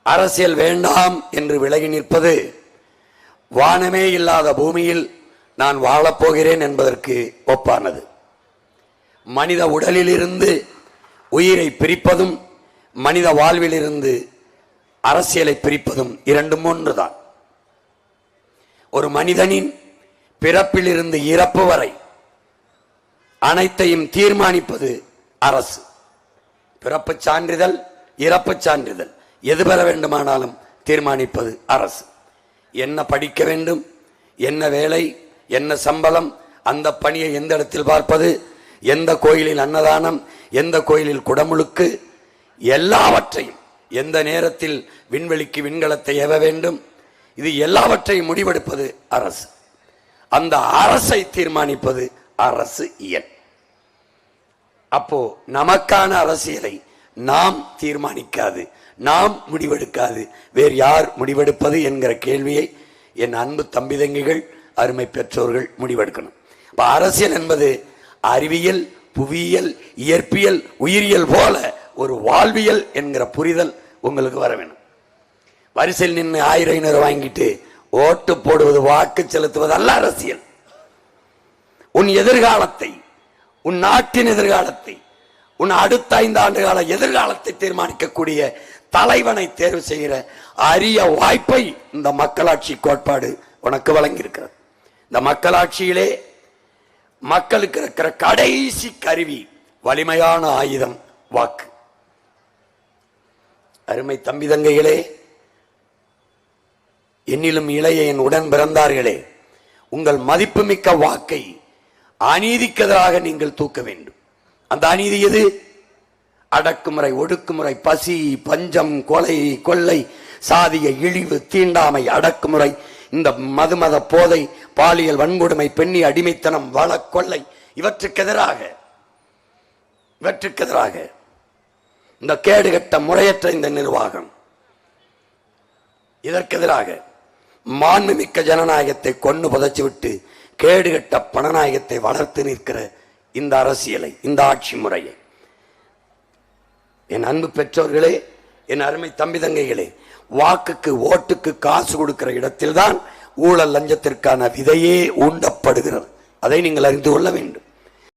அரசியல் வேண்டாம் என்று விலகி நிற்பது வானமே இல்லாத பூமியில் நான் வாழப்போகிறேன் என்பதற்கு ஒப்பானது. மனித உடலிலிருந்து உயிரை பிரிப்பதும் மனித வாழ்விலிருந்து அரசியலை பிரிப்பதும் இரண்டும் ஒன்றுதான். ஒரு மனிதனின் பிறப்பிலிருந்து இறப்பு வரை அனைத்தையும் தீர்மானிப்பது அரசு. பிறப்புச் சான்றிதழ், இறப்புச் சான்றிதழ் எது பெற வேண்டுமானாலும் தீர்மானிப்பது அரசு. என்ன படிக்க வேண்டும், என்ன வேலை, என்ன சம்பளம், அந்த பணியை எந்த இடத்தில் பார்ப்பது, எந்த கோயிலில் அன்னதானம், எந்த கோயிலில் குடமுழுக்கு, எல்லாவற்றையும் எந்த நேரத்தில் விண்வெளிக்கு விண்கலத்தை ஏவ வேண்டும், இது எல்லாவற்றையும் முடிவெடுப்பது அரசு. அந்த அரசை தீர்மானிப்பது அரசு இயல். அப்போ நமக்கான அரசியலை நாம் தீர்மானிக்காது, நாம் முடிவெடுக்காது, வேறு யார் முடிவெடுப்பது என்கிற கேள்வியை என் அன்பு தம்பி தங்கிகள், அருமை பெற்றோர்கள் முடிவெடுக்கணும். இப்ப அரசியல் என்பது அறிவியல், புவியியல், இயற்பியல், உயிரியல் போல ஒரு வாழ்வியல் என்கிற புரிதல் உங்களுக்கு வர வேணும். வரிசையில் நின்று 1000 வாங்கிட்டு ஓட்டு போடுவது, வாக்கு செலுத்துவது அல்ல அரசியல். உன் எதிர்காலத்தை, உன் நாட்டின் எதிர்காலத்தை, உன் அடுத்த 5 ஆண்டு கால எதிர்காலத்தை தீர்மானிக்கக்கூடிய தலைவனை தேர்வு செய்கிற அரிய வாய்ப்பை இந்த மக்களாட்சி கோட்பாடு உனக்கு வழங்கியிருக்கிறது. இந்த மக்களாட்சியிலே மக்களுக்கு இருக்கிற கடைசி கருவி, வலிமையான ஆயுதம் வாக்கு. அருமை தம்பி தங்கைகளே, என்னிலும் இளைய என் உடன் பிறந்தார்களே, உங்கள் மதிப்புமிக்க வாக்கை அநீதிக்கெதிராக நீங்கள் தூக்க வேண்டும். அந்த அநீதி எது? அடக்குமுறை, ஒடுக்குமுறை, பசி, பஞ்சம், கொலை, கொள்ளை, சாதிய இழிவு, தீண்டாமை, அடக்குமுறை, இந்த மதுமத போதை, பாலியல் வன்கொடுமை, பெண்ணி அடிமைத்தனம், வள கொள்ளை, இவற்றுக்கெதிராக இந்த கேடுகட்ட முறையற்ற இந்த நிர்வாகம், இதற்கெதிராக மாண்புமிக்க ஜனநாயகத்தை கொண்டு புதைச்சு விட்டு கேடுகட்ட பணநாயகத்தை வளர்த்து நிற்கிற இந்த அரசியலை, இந்த ஆட்சி முறையை, என் அன்பு பெற்றோர்களே, என் அருமை தம்பி தங்கைகளே, வாக்குக்கு, ஓட்டுக்கு காசு கொடுக்கிற இடத்தில்தான் ஊழல் லஞ்சத்திற்கான விதையே ஊண்டப்படுகிறது. அதை நீங்கள் அறிந்து கொள்ள வேண்டும்.